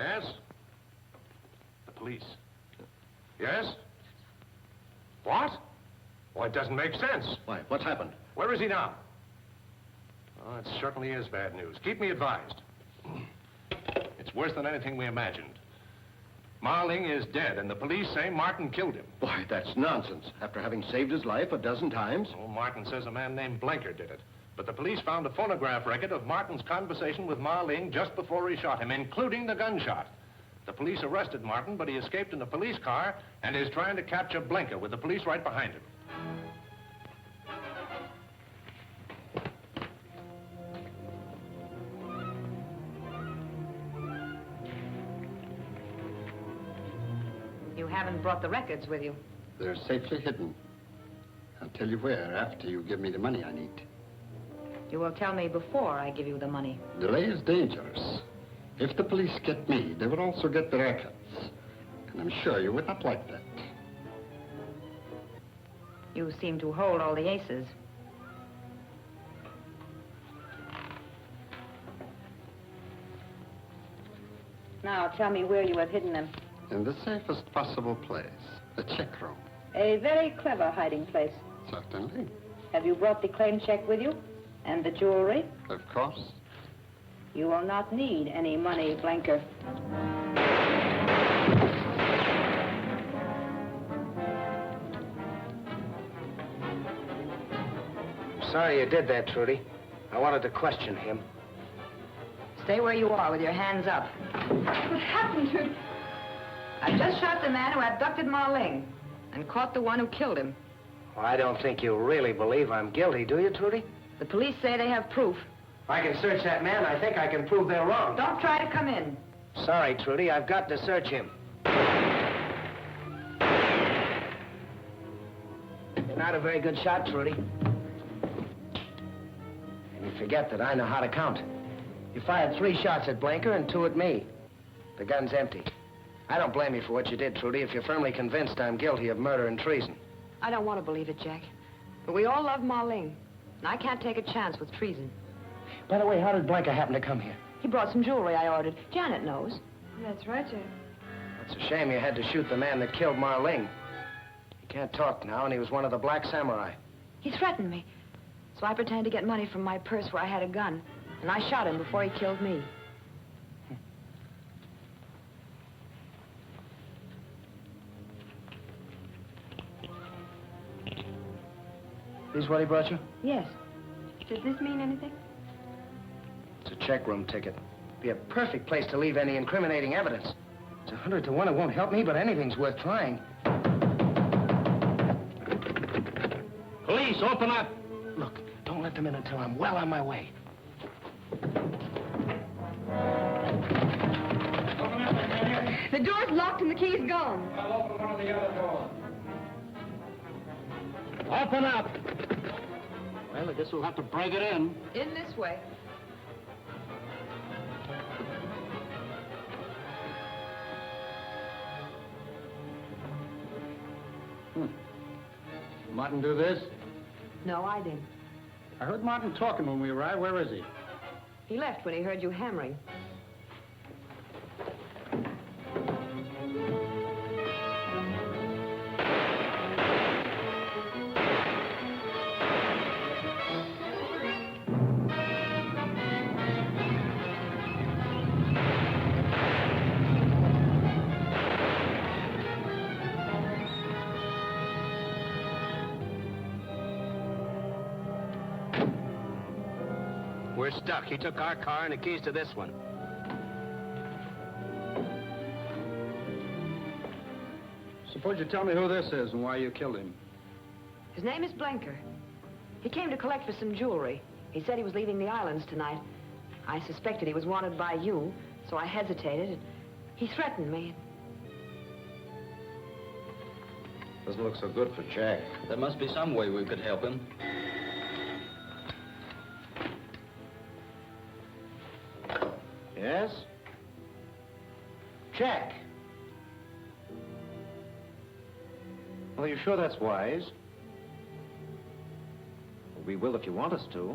Yes? The police. Yes? What? Well, it doesn't make sense. Why? What's happened? Where is he now? Oh, it certainly is bad news. Keep me advised. It's worse than anything we imagined. Marling is dead, and the police say Martin killed him. Why, that's nonsense. After having saved his life a dozen times. Oh, Martin says a man named Blenker did it. But the police found a phonograph record of Martin's conversation with Marling just before he shot him, including the gunshot. The police arrested Martin, but he escaped in a police car and is trying to capture Blenker with the police right behind him. You haven't brought the records with you. They're safely hidden. I'll tell you where after you give me the money I need. You will tell me before I give you the money. Delay is dangerous. If the police get me, they will also get the records. And I'm sure you would not like that. You seem to hold all the aces. Now, tell me where you have hidden them. In the safest possible place, the check room. A very clever hiding place. Certainly. Have you brought the claim check with you? And the jewelry? Of course. You will not need any money, Blenker. Sorry you did that, Trudy. I wanted to question him. Stay where you are with your hands up. What happened to... I just shot the man who abducted Marling and caught the one who killed him. Well, I don't think you really believe I'm guilty, do you, Trudy? The police say they have proof. If I can search that man, I think I can prove they're wrong. Don't try to come in. Sorry, Trudy, I've got to search him. You're not a very good shot, Trudy. And you forget that I know how to count. You fired 3 shots at Blenker and 2 at me. The gun's empty. I don't blame you for what you did, Trudy, if you're firmly convinced I'm guilty of murder and treason. I don't want to believe it, Jack. But we all love Marling, and I can't take a chance with treason. By the way, how did Blenker happen to come here? He brought some jewelry I ordered. Janet knows. That's right, Jack. It's a shame you had to shoot the man that killed Marling. He can't talk now, and he was one of the Black Samurai. He threatened me. So I pretended to get money from my purse where I had a gun. And I shot him before he killed me. This what he brought you? Yes. Does this mean anything? It's a check room ticket. Be a perfect place to leave any incriminating evidence. It's 100 to 1 it won't help me, but anything's worth trying. Police, open up! Look, don't let them in until I'm well on my way. The door's locked and the key's gone. I'll open one of the other doors. Open up! Well, I guess we'll have to break it in. In this way. Martin do this? No, I didn't. I heard Martin talking when we arrived. Where is he? He left when he heard you hammering. We're stuck. He took our car and the keys to this one. Suppose you tell me who this is and why you killed him. His name is Blenker. He came to collect for some jewelry. He said he was leaving the islands tonight. I suspected he was wanted by you, so I hesitated. He threatened me. Doesn't look so good for Jack. There must be some way we could help him. Yes? Jack. Well, you sure that's wise? We will if you want us to.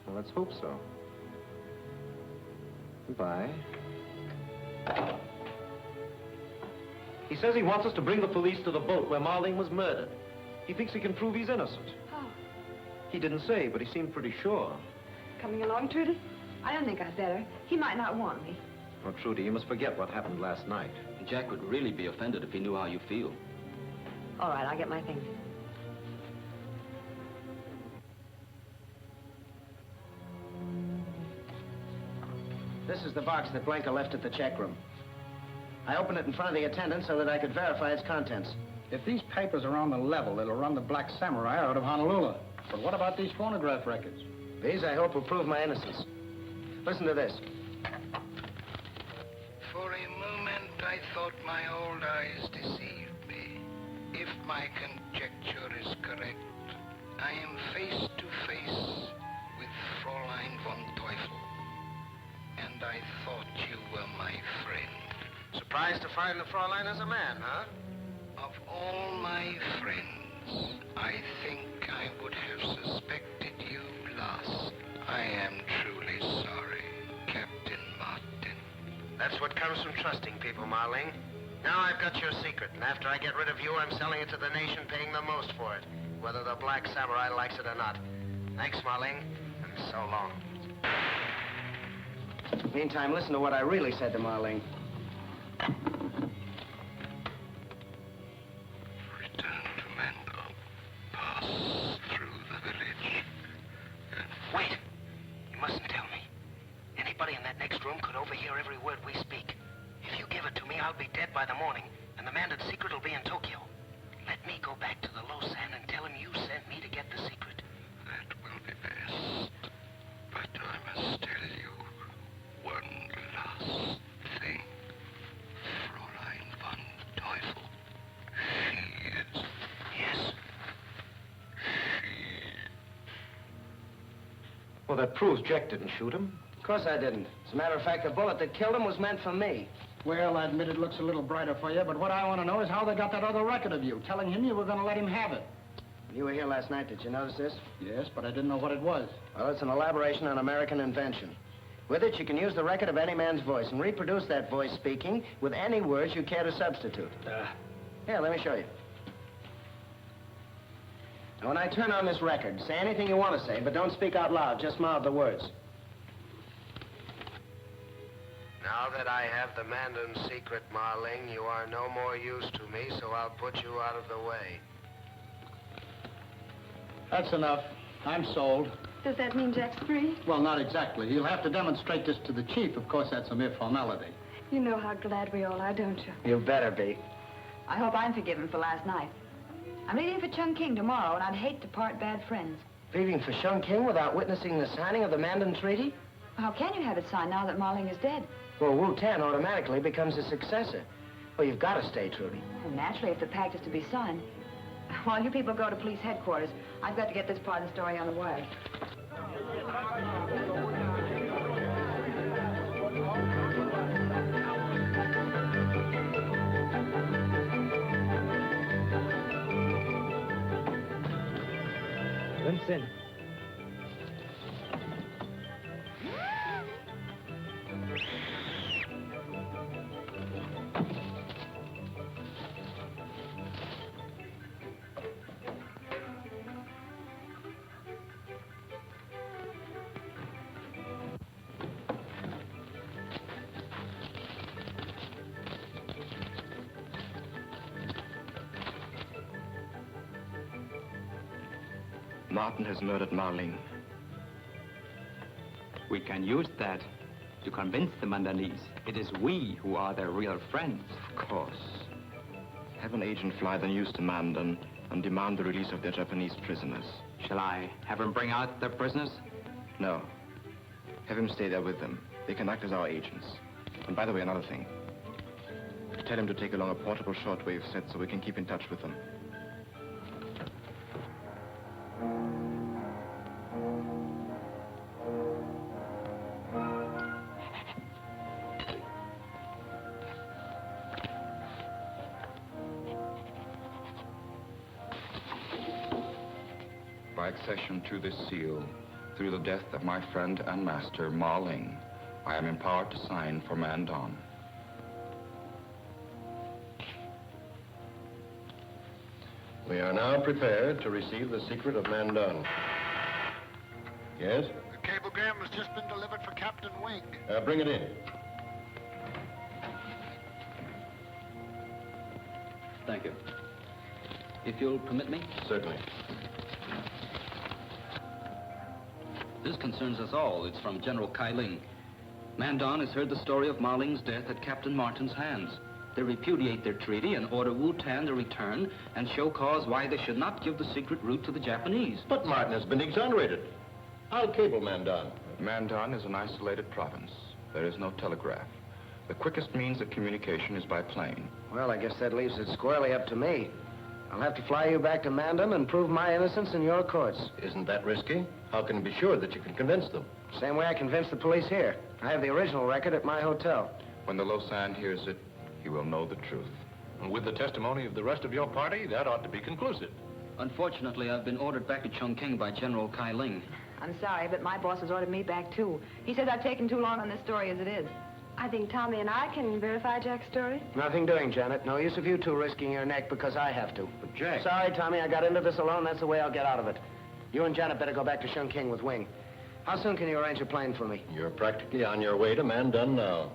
Well, let's hope so. Goodbye. He says he wants us to bring the police to the boat where Marlene was murdered. He thinks he can prove he's innocent. Oh, He didn't say, but he seemed pretty sure. coming along, Trudy? I don't think I'd better. He might not want me. Oh, Trudy, you must forget what happened last night. Jack would really be offended if he knew how you feel. All right, I'll get my things. This is the box that Blanker left at the check room. I opened it in front of the attendant so that I could verify its contents. If these papers are on the level, it'll run the Black Samurai out of Honolulu. But what about these phonograph records? These, I hope, will prove my innocence. Listen to this. For a moment, I thought my old eyes deceived me. If my conjecture is correct, I am face to face with Fräulein von Teufel. And I thought you were my friend. Surprised to find the Fräulein as a man, huh? Of all my friends, I think I would have suspected you last. I am truly sorry, Captain Martin. That's what comes from trusting people, Marlene. Now I've got your secret, and after I get rid of you, I'm selling it to the nation, paying the most for it, whether the Black Samurai likes it or not. Thanks, Marlene, and so long. Meantime, listen to what I really said to Marlene. Return to Mando. Pass through the village. Wait! You mustn't tell me. Anybody in that next room could overhear every word we speak. If you give it to me, I'll be dead by the morning, and the Mandan secret will be in Tokyo. Let me go back to the Losan and tell him you sent me to get the secret. That will be best. But I must tell you one last thing. Fräulein von Teufel. She is... Yes? Well, that proves Jack didn't shoot him. Of course I didn't. As a matter of fact, the bullet that killed him was meant for me. Well, I admit it looks a little brighter for you, but what I want to know is how they got that other record of you, telling him you were going to let him have it. You were here last night. Did you notice this? Yes, but I didn't know what it was. Well, it's an elaboration on American invention. With it, you can use the record of any man's voice and reproduce that voice speaking with any words you care to substitute. Here, let me show you. Now, when I turn on this record, say anything you want to say, but don't speak out loud. Just mouth the words. Now that I have the Mandan secret, Marling, you are no more use to me, so I'll put you out of the way. That's enough. I'm sold. Does that mean Jack's free? Well, not exactly. He'll have to demonstrate this to the chief. Of course, that's a mere formality. You know how glad we all are, don't you? You better be. I hope I'm forgiven for last night. I'm leaving for Chungking tomorrow, and I'd hate to part bad friends. Leaving for Chungking without witnessing the signing of the Mandan Treaty? How can you have it signed now that Marling is dead? Well, Wu Tan automatically becomes his successor. Well, you've got to stay, Trudy. Well, naturally, if the pact is to be signed. While you people go to police headquarters, I've got to get this part of the story on the wire. Vincent. Martin has murdered Marlene. We can use that to convince the Mandanese it is we who are their real friends. Of course. Have an agent fly the news to Mandan and demand the release of their Japanese prisoners. Shall I have him bring out their prisoners? No. Have him stay there with them. They can act as our agents. And by the way, another thing. Tell him to take along a portable shortwave set so we can keep in touch with them. By accession to this seal, through the death of my friend and master, Ma Ling, I am empowered to sign for Mandon. We are now prepared to receive the secret of Mandon. Yes? The cablegram has just been delivered for Captain Wing. Bring it in. Thank you. If you'll permit me? Certainly. This concerns us all. It's from General Kai Ling. Mandon has heard the story of Ma Ling's death at Captain Martin's hands. They repudiate their treaty and order Wu-Tan to return and show cause why they should not give the secret route to the Japanese. But Martin has been exonerated. I'll cable Mandon. Mandon is an isolated province. There is no telegraph. The quickest means of communication is by plane. Well, I guess that leaves it squarely up to me. I'll have to fly you back to Mandon and prove my innocence in your courts. Isn't that risky? How can you be sure that you can convince them? Same way I convinced the police here. I have the original record at my hotel. When the Lausanne hears it, he will know the truth. And with the testimony of the rest of your party, that ought to be conclusive. Unfortunately, I've been ordered back to Chongqing by General Kai Ling. I'm sorry, but my boss has ordered me back, too. He says I've taken too long on this story as it is. I think Tommy and I can verify Jack's story. Nothing doing, Janet. No use of you two risking your neck because I have to. But Jack... Sorry, Tommy, I got into this alone. That's the way I'll get out of it. You and Janet better go back to Chongqing with Wing. How soon can you arrange a plane for me? You're practically on your way to Mandon now.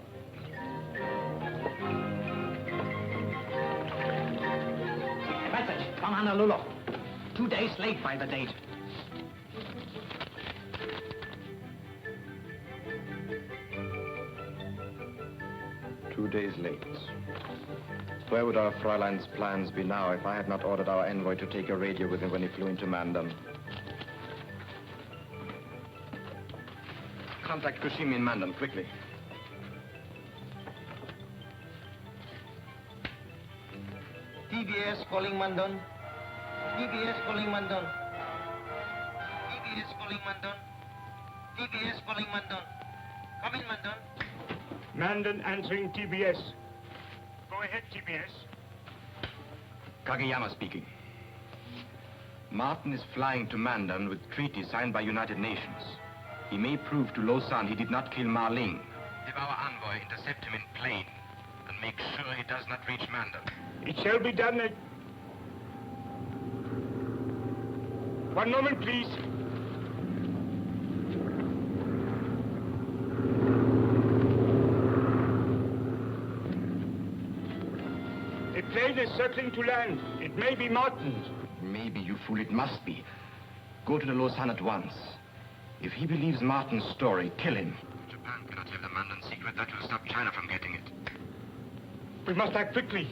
Message from Honolulu. 2 days late by the date. Days late. Where would our Fräulein's plans be now if I had not ordered our envoy to take a radio with him when he flew into Mandon? Contact Kushimi in Mandon, quickly. TBS calling Mandon. TBS calling Mandon. TBS calling Mandon. TBS calling Mandon. Come in, Mandon. Mandon answering TBS. Go ahead, TBS. Kageyama speaking. Martin is flying to Mandon with treaty signed by United Nations. He may prove to Lausanne he did not kill Ma Ling. Have our envoy intercept him in plane and make sure he does not reach Mandon. It shall be done at... One moment, please. The plane is circling to land. It may be Martin's. Maybe, you fool, it must be. Go to the Lausanne at once. If he believes Martin's story, kill him. Japan cannot have the Mandon secret. That will stop China from getting it. We must act quickly.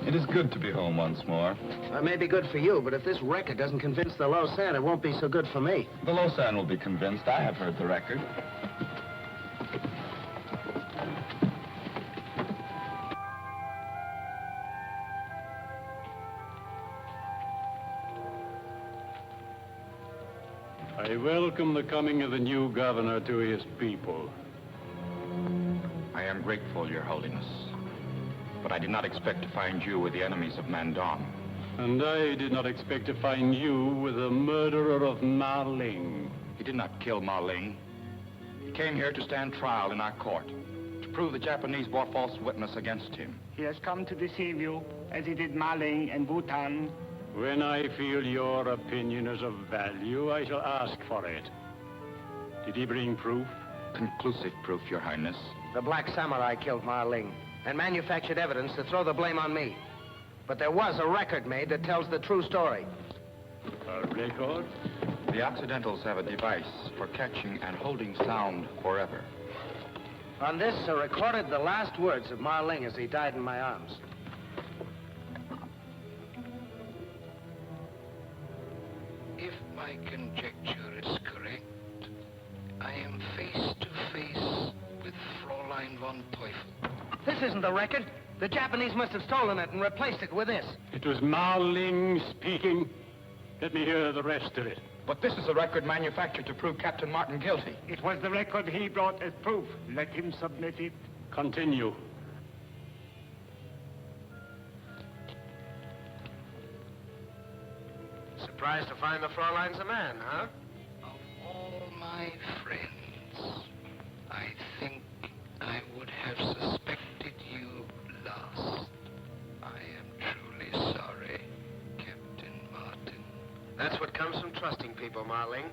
It is good to be home once more. It may be good for you, but if this record doesn't convince the Lausanne, it won't be so good for me. The Lausanne will be convinced. I have heard the record. I welcome the coming of the new governor to his people. I am grateful, Your Holiness. But I did not expect to find you with the enemies of Mandon. And I did not expect to find you with the murderer of Ma Ling. He did not kill Ma Ling. He came here to stand trial in our court, to prove the Japanese bore false witness against him. He has come to deceive you, as he did Ma Ling and Wu-Tan. When I feel your opinion is of value, I shall ask for it. Did he bring proof? Conclusive proof, Your Highness. The Black Samurai killed Ma Ling and manufactured evidence to throw the blame on me. But there was a record made that tells the true story. A record? The Occidentals have a device for catching and holding sound forever. On this are recorded the last words of Ma Ling as he died in my arms. If my conjecture is correct, I am face to face with Fräulein von Teufel. This isn't the record. The Japanese must have stolen it and replaced it with this. It was Ma Ling speaking. Let me hear the rest of it. But this is a record manufactured to prove Captain Martin guilty. It was the record he brought as proof. Let him submit it. Continue. Surprised to find the Fräulein's a man, huh? Of all my friends, I think I would have suspected you last. I am truly sorry, Captain Martin. That's what comes from trusting people, Marling.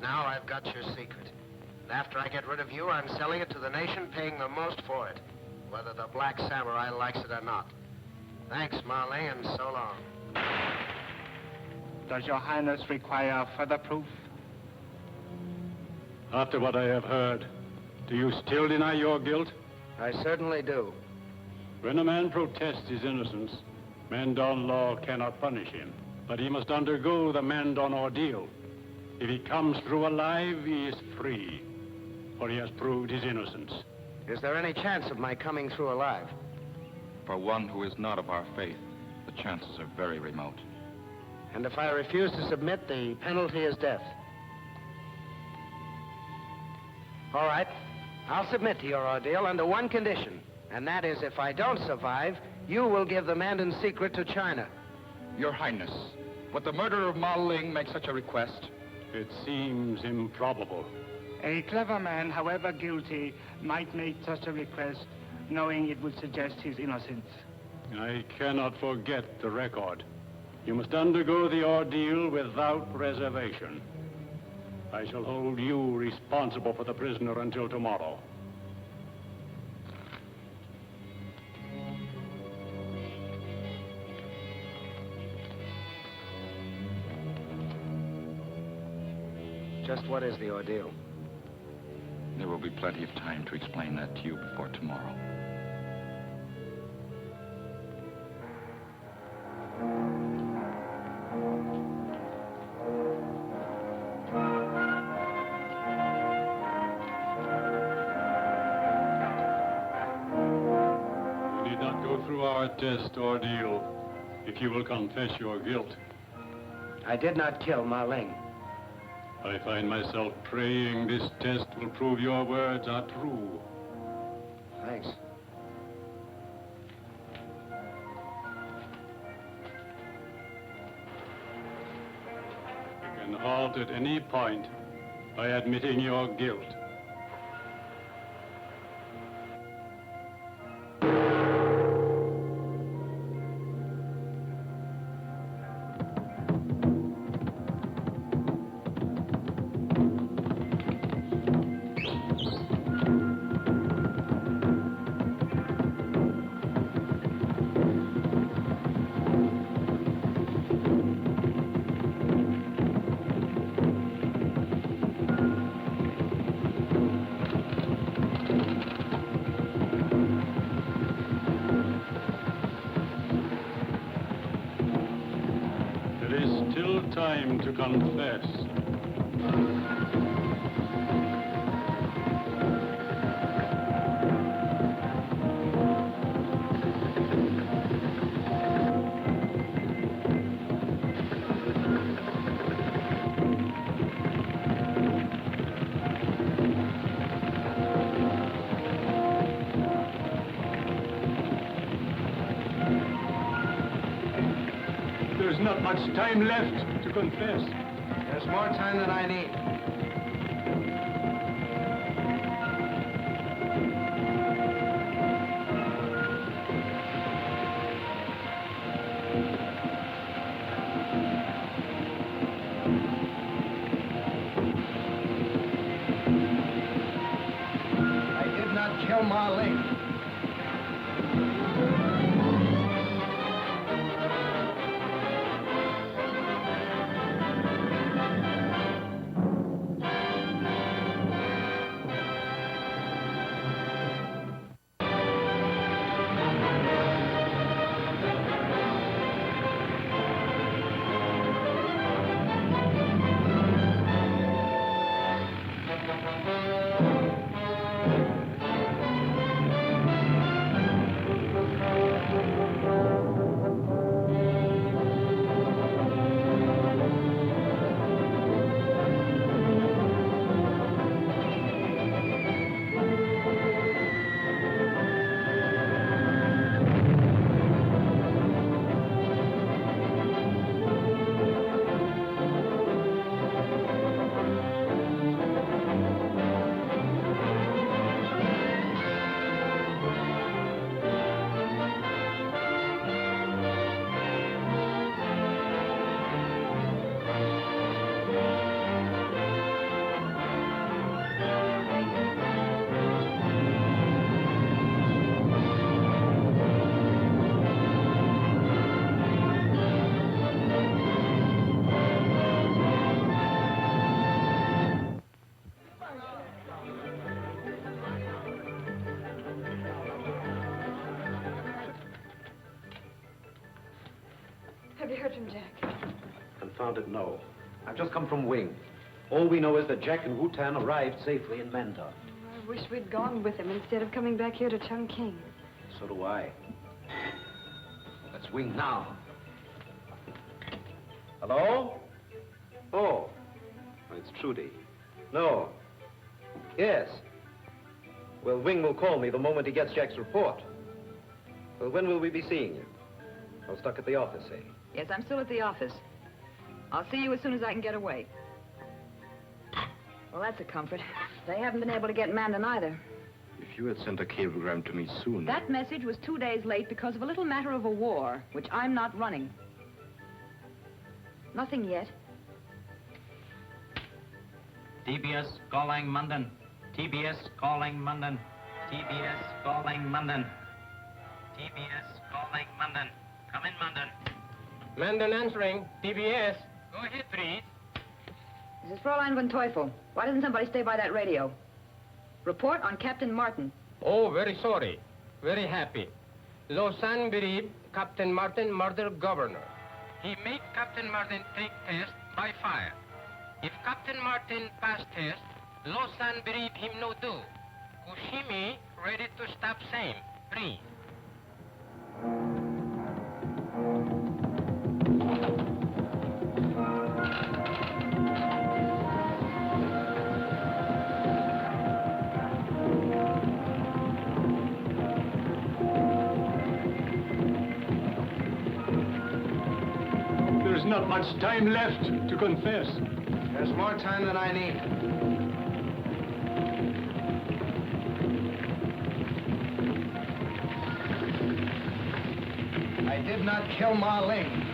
Now I've got your secret. And after I get rid of you, I'm selling it to the nation, paying the most for it, whether the Black Samurai likes it or not. Thanks, Marling, and so long. Does Your Highness require further proof? After what I have heard, do you still deny your guilt? I certainly do. When a man protests his innocence, Mandon law cannot punish him, but he must undergo the Mandon ordeal. If he comes through alive, he is free, for he has proved his innocence. Is there any chance of my coming through alive? For one who is not of our faith, the chances are very remote. And if I refuse to submit, the penalty is death. All right. I'll submit to your ordeal under one condition, and that is if I don't survive, you will give the Mandan secret to China. Your Highness, would the murderer of Ma Ling make such a request? It seems improbable. A clever man, however guilty, might make such a request, knowing it would suggest his innocence. I cannot forget the record. You must undergo the ordeal without reservation. I shall hold you responsible for the prisoner until tomorrow. Just what is the ordeal? There will be plenty of time to explain that to you before tomorrow. You need not go through our test ordeal if you will confess your guilt. I did not kill Ma Ling. I find myself praying this test will prove your words are true. Thanks. You can halt at any point by admitting your guilt. Time to confess. There's not much time left to confess. There's more time than I need. I did not kill Ma Ling. him, Jack? Confound it, no. I've just come from Wing. All we know is that Jack and Wu-Tan arrived safely in Mandon. I wish we'd gone with him instead of coming back here to Chungking. So do I. Let's Wing now. Hello? Oh. It's Trudy. No. Yes. Well, Wing will call me the moment he gets Jack's report. Well, when will we be seeing you? I'm stuck at the office, eh? Yes, I'm still at the office. I'll see you as soon as I can get away. Well, that's a comfort. They haven't been able to get Mandan either. If you had sent a cablegram to me soon... That message was 2 days late because of a little matter of a war, which I'm not running. Nothing yet. TBS calling Mandan. TBS calling Mandan. TBS calling Mandan. TBS calling Mandan. Come in, Mandan. Mandan answering. TBS. Go ahead, please. This is Fräulein von Teufel. Why doesn't somebody stay by that radio? Report on Captain Martin. Oh, very sorry. Very happy. Lausanne believe Captain Martin murdered governor. He made Captain Martin take test by fire. If Captain Martin pass test, Lausanne believe him no do. Kushimi ready to stop same. Please. There's not much time left to confess. There's more time than I need. I did not kill Ma Ling.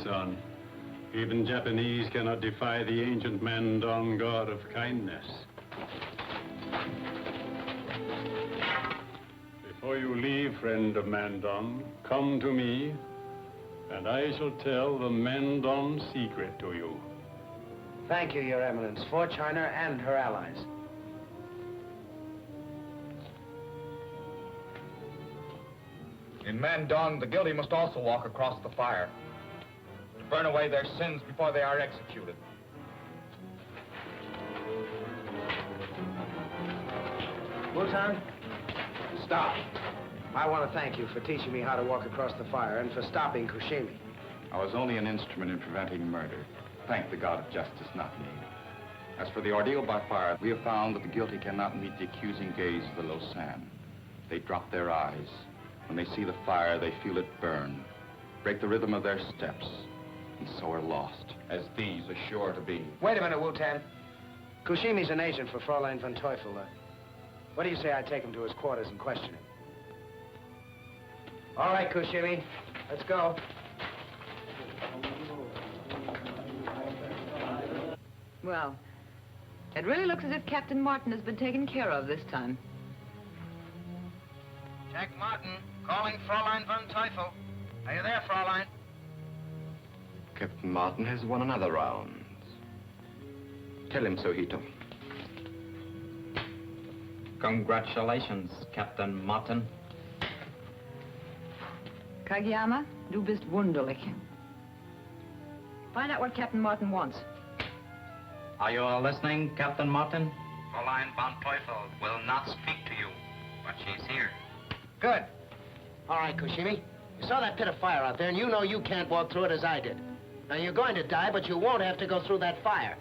Son. Even Japanese cannot defy the ancient Mandan god of kindness. Before you leave, friend of Mandan, come to me, and I shall tell the Mandan secret to you. Thank you, Your Eminence, for China and her allies. In Mandan, the guilty must also walk across the fire, to burn away their sins before they are executed. Wu-Tan, stop. I want to thank you for teaching me how to walk across the fire and for stopping Kushimi. I was only an instrument in preventing murder. Thank the God of justice, not me. As for the ordeal by fire, we have found that the guilty cannot meet the accusing gaze of the Lausanne. They drop their eyes. When they see the fire, they feel it burn, break the rhythm of their steps, and so are lost, as these are sure to be. Wait a minute, Wu-Tan. Kushimi's an agent for Fräulein von Teufel. What do you say I take him to his quarters and question him? All right, Kushimi, let's go. Well, it really looks as if Captain Martin has been taken care of this time. Jack Martin, calling Fräulein von Teufel. Are you there, Fräulein? Captain Martin has won another round. Tell him so, Hito. Congratulations, Captain Martin. Kageyama, du bist wunderlich. Find out what Captain Martin wants. Are you all listening, Captain Martin? Fräulein von Teufel will not speak to you, but she's here. Good. All right, Kushimi. You saw that pit of fire out there, and you know you can't walk through it as I did. Now, you're going to die, but you won't have to go through that fire.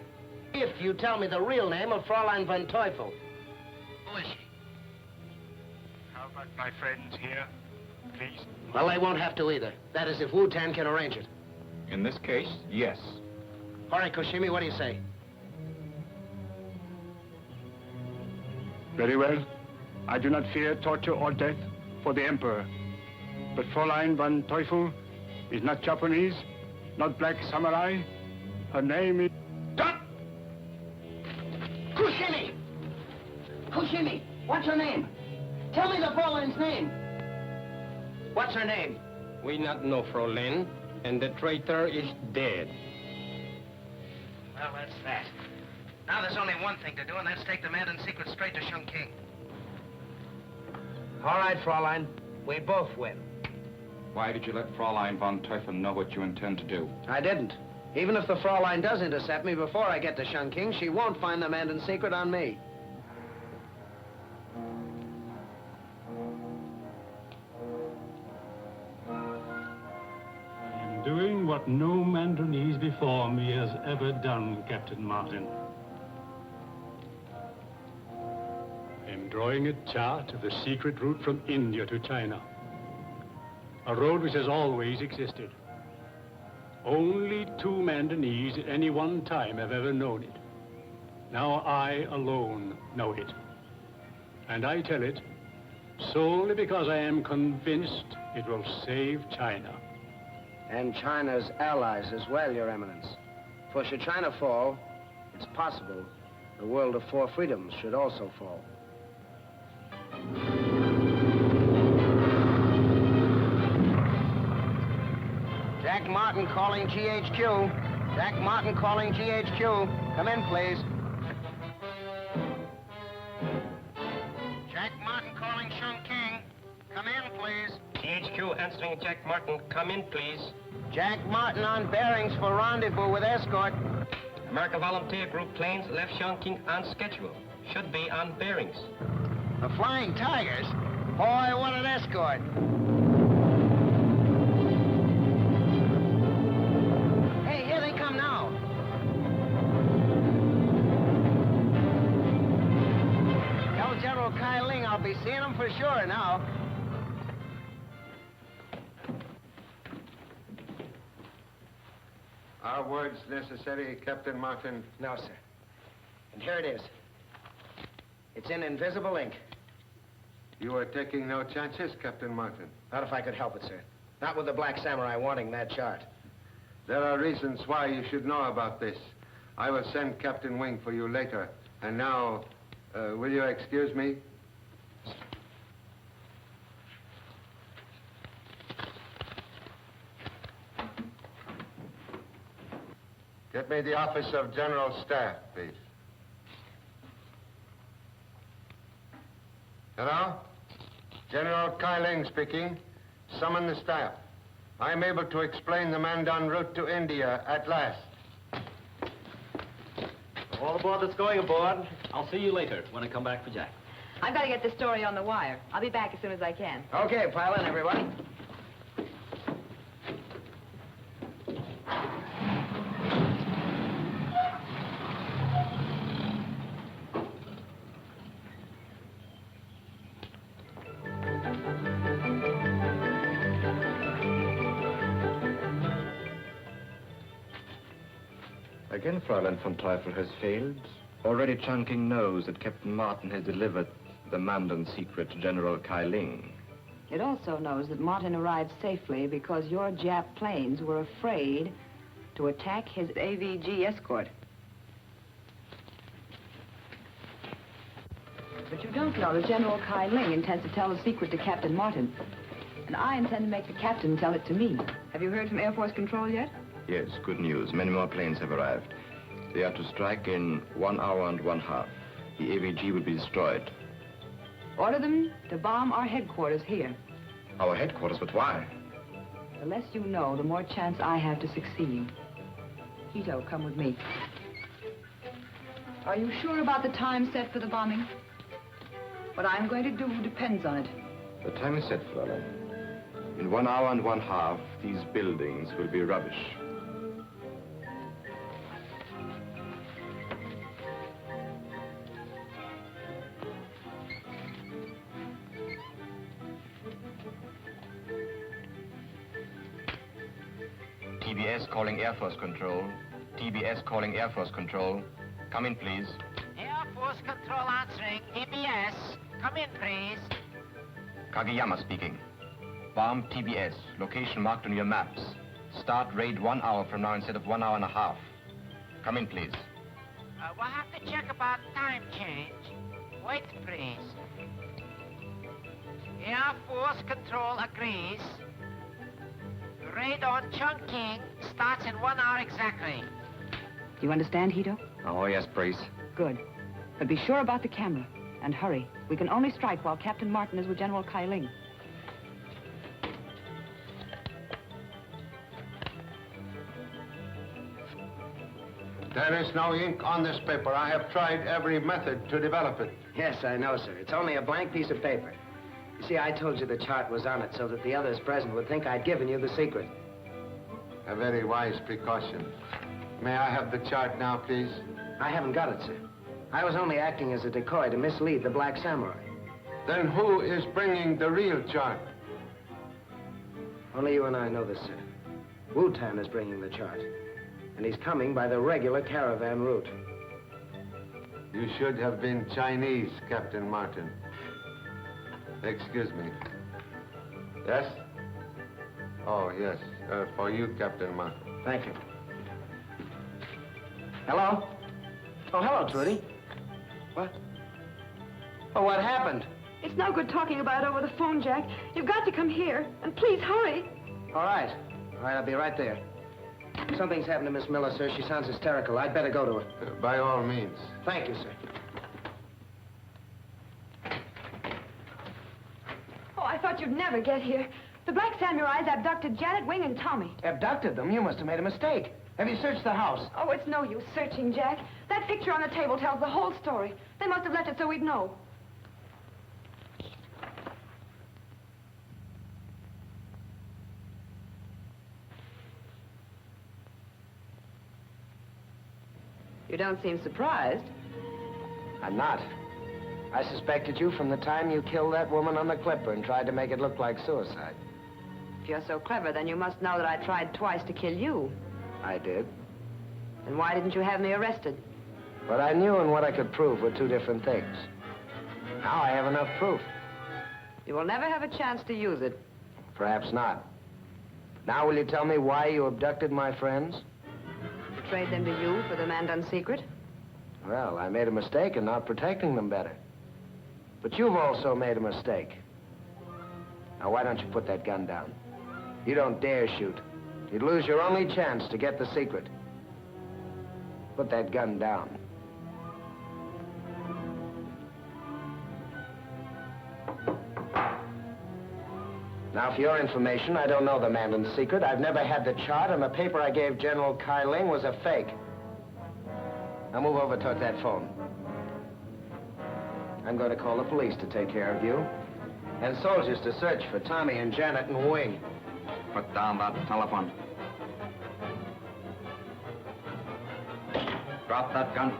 If you tell me the real name of Fräulein von Teufel. Who is she? How about my friends here, please? Well, they won't have to either. That is, if Wu-Tan can arrange it. In this case, yes. All right, Koshimi, what do you say? Very well. I do not fear torture or death for the Emperor. But Fräulein von Teufel is not Japanese, not black samurai. Her name is... Stop! Koshimi! Koshimi, what's her name? Tell me the Fräulein's name. What's her name? We not know Fräulein, and the traitor is dead. Well, that's that. Now there's only one thing to do, and that's take the man in secret straight to Chongqing. All right, Fräulein. We both win. Why did you let Fräulein von Teufel know what you intend to do? I didn't. Even if the Fräulein does intercept me before I get to Chongqing, she won't find the man in secret on me. I'm doing what no Mandarinese before me has ever done, Captain Martin. I'm drawing a chart of the secret route from India to China. A road which has always existed. Only 2 Mandarinese at any one time have ever known it. Now I alone know it. And I tell it solely because I am convinced it will save China. And China's allies as well, Your Eminence. For should China fall, it's possible the world of 4 freedoms should also fall. Jack Martin calling GHQ. Jack Martin calling GHQ. Come in, please. Jack Martin calling Chongqing. Come in, please. GHQ answering Jack Martin. Come in, please. Jack Martin on bearings for rendezvous with escort. American Volunteer Group planes left Chongqing on schedule. Should be on bearings. The Flying Tigers? Boy, what an escort. Hey, here they come now. Tell General Kai Ling I'll be seeing him for sure now. Are words necessary, Captain Martin? No, sir. And here it is. It's in invisible ink. You are taking no chances, Captain Martin. Not if I could help it, sir. Not with the Black Samurai wanting that chart. There are reasons why you should know about this. I will send Captain Wing for you later. And now, will you excuse me? Get me the office of General Staff, please. Hello? General Kai Ling speaking. Summon the staff. I'm able to explain the Mandan route to India at last. All aboard that's going aboard. I'll see you later when I come back for Jack. I've got to get this story on the wire. I'll be back as soon as I can. Okay, pile in, everybody. Again, Fräulein von Teufel has failed. Already Chongqing knows that Captain Martin has delivered the Mandan secret to General Kai Ling. It also knows that Martin arrived safely because your Jap planes were afraid to attack his AVG escort. But you don't know that General Kai Ling intends to tell the secret to Captain Martin. And I intend to make the captain tell it to me. Have you heard from Air Force Control yet? Yes, good news. Many more planes have arrived. They are to strike in 1 hour and 1/2. The AVG will be destroyed. Order them to bomb our headquarters here. Our headquarters, but why? The less you know, the more chance I have to succeed. Hito, come with me. Are you sure about the time set for the bombing? What I'm going to do depends on it. The time is set, Fräulein. In 1 hour and 1/2, these buildings will be rubbish. TBS calling Air Force Control. TBS calling Air Force Control. Come in, please. Air Force Control answering. TBS. Come in, please. Kageyama speaking. Bomb TBS. Location marked on your maps. Start raid 1 hour from now instead of 1 hour and a half. Come in, please. We'll have to check about time change. Wait, please. Air Force Control agrees. Raid on Chungking starts in 1 hour exactly. Do you understand, Hito? Oh, yes, please. Good. But be sure about the camera. And hurry. We can only strike while Captain Martin is with General Kai Ling. There is no ink on this paper. I have tried every method to develop it. Yes, I know, sir. It's only a blank piece of paper. You see, I told you the chart was on it so that the others present would think I'd given you the secret. A very wise precaution. May I have the chart now, please? I haven't got it, sir. I was only acting as a decoy to mislead the Black Samurai. Then who is bringing the real chart? Only you and I know this, sir. Wu-Tan is bringing the chart. And he's coming by the regular caravan route. You should have been Chinese, Captain Martin. Excuse me. Yes? Oh, yes. For you, Captain Martin. Thank you. Hello? Oh, hello, Trudy. What? Oh, what happened? It's no good talking about it over the phone, Jack. You've got to come here. And please, hurry. All right. All right, I'll be right there. Something's happened to Miss Miller, sir. She sounds hysterical. I'd better go to her. By all means. Thank you, sir. Oh, I thought you'd never get here. The Black Samurais abducted Janet, Wing, and Tommy. Abducted them? You must have made a mistake. Have you searched the house? Oh, it's no use searching, Jack. That picture on the table tells the whole story. They must have left it so we'd know. You don't seem surprised. I'm not. I suspected you from the time you killed that woman on the Clipper and tried to make it look like suicide. If you're so clever, then you must know that I tried twice to kill you. I did. Then why didn't you have me arrested? What I knew and what I could prove were two different things. Now I have enough proof. You will never have a chance to use it. Perhaps not. Now will you tell me why you abducted my friends? To trade them to you for the Mandan secret? Well, I made a mistake in not protecting them better. But you've also made a mistake. Now, why don't you put that gun down? You don't dare shoot. You'd lose your only chance to get the secret. Put that gun down. Now, for your information, I don't know the Mandan's secret. I've never had the chart, and the paper I gave General Kai Ling was a fake. Now, move over toward that phone. I'm going to call the police to take care of you, and soldiers to search for Tommy and Janet and Wing. Put down that telephone. Drop that gun.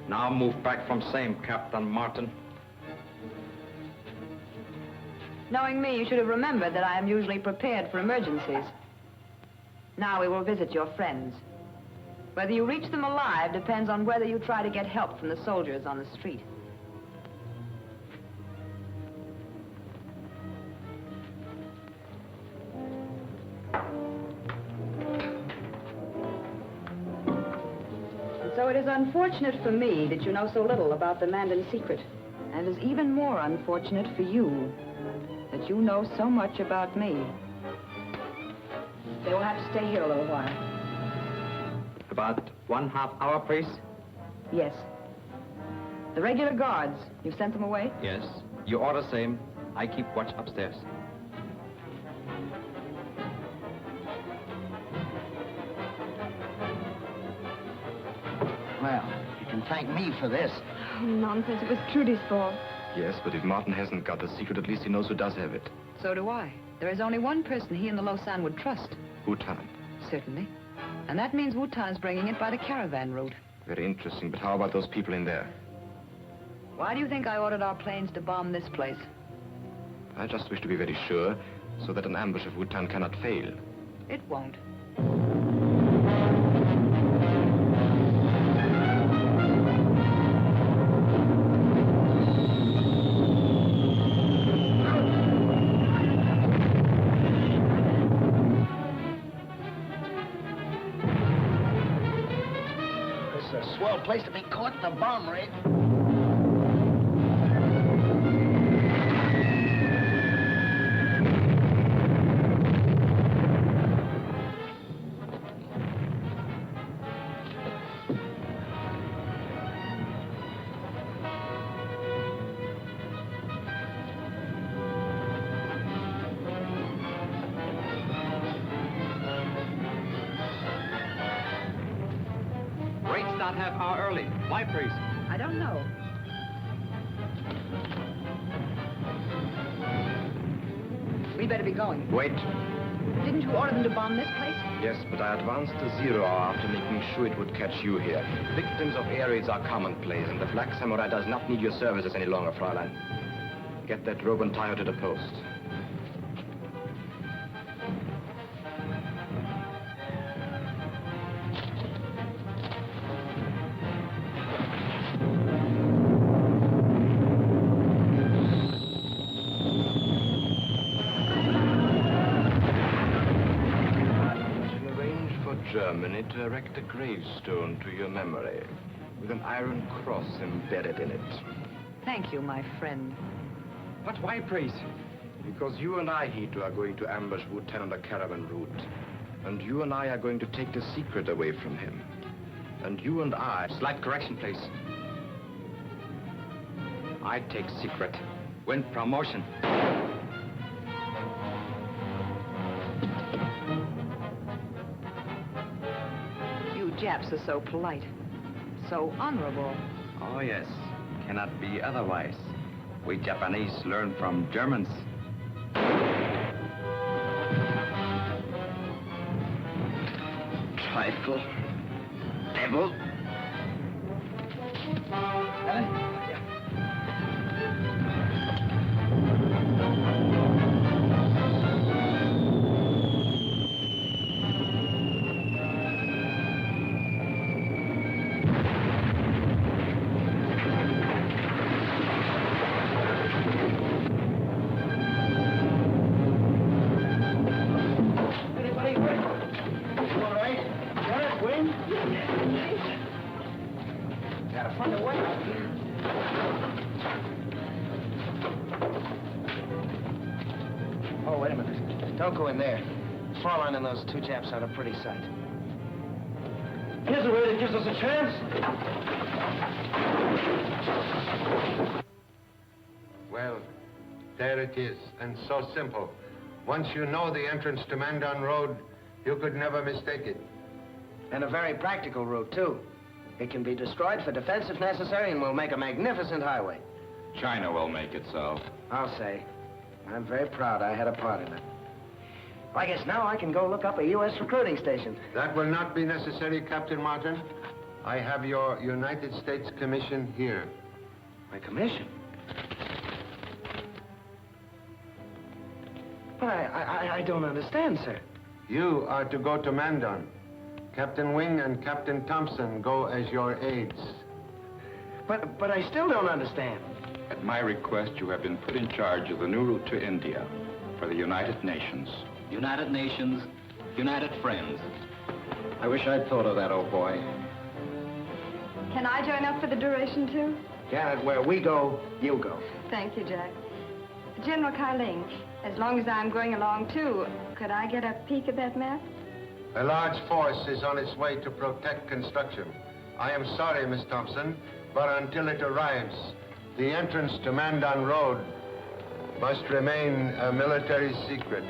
Now move back from same, Captain Martin. Knowing me, you should have remembered that I am usually prepared for emergencies. Now we will visit your friends. Whether you reach them alive depends on whether you try to get help from the soldiers on the street. And so it is unfortunate for me that you know so little about the Mandan secret. And it is even more unfortunate for you that you know so much about me. They will have to stay here a little while. About 1/2 hour, please? Yes. The regular guards, you've sent them away? Yes. You order same. I keep watch upstairs. Well, you can thank me for this. Oh, nonsense. It was Trudy's fault. Yes, but if Martin hasn't got the secret, at least he knows who does have it. So do I. There is only one person he and the Lausanne would trust. Wu-Tan. Certainly. And that means Wu-Tan is bringing it by the caravan route. Very interesting, but how about those people in there? Why do you think I ordered our planes to bomb this place? I just wish to be very sure, so that an ambush of Wu-Tan cannot fail. It won't. This is a swell place to be caught in a bomb raid. Great start half hour early. Why, priest? I don't know. We better be going. Wait. Didn't you order them to bomb this place? Yes, but I advanced to 0 hour after making sure it would catch you here. Victims of air raids are commonplace, and the Black Samurai does not need your services any longer, Fräulein. Get that rope and tie her to the post. Germany to erect a gravestone to your memory with an iron cross embedded in it. Thank you, my friend. But why, priest? Because you and I, Hito, are going to ambush Wu Ten on the caravan route. And you and I are going to take the secret away from him. And you and I... Slight correction, please. I take secret. Win promotion. Japs are so polite, so honorable. Oh, yes. Cannot be otherwise. We Japanese learn from Germans. Trifle. Devil. Oh, wait a minute. Don't go in there. Fräulein and those two chaps are a pretty sight. Here's a way that gives us a chance. Well, there it is, and so simple. Once you know the entrance to Mandan Road, you could never mistake it. And a very practical route, too. It can be destroyed for defense if necessary, and will make a magnificent highway. China will make it so. I'll say. I'm very proud I had a part in it. I guess now I can go look up a U.S. recruiting station. That will not be necessary, Captain Martin. I have your United States commission here. My commission? But I don't understand, sir. You are to go to Mandan. Captain Wing and Captain Thompson go as your aides. But I still don't understand. At my request, you have been put in charge of the new route to India for the United Nations. United Nations, United Friends. I wish I'd thought of that, old boy. Can I join up for the duration, too? Janet, where we go, you go. Thank you, Jack. General Kailing, as long as I'm going along, too, could I get a peek at that map? A large force is on its way to protect construction. I am sorry, Miss Thompson, but until it arrives, the entrance to Mandan Road must remain a military secret.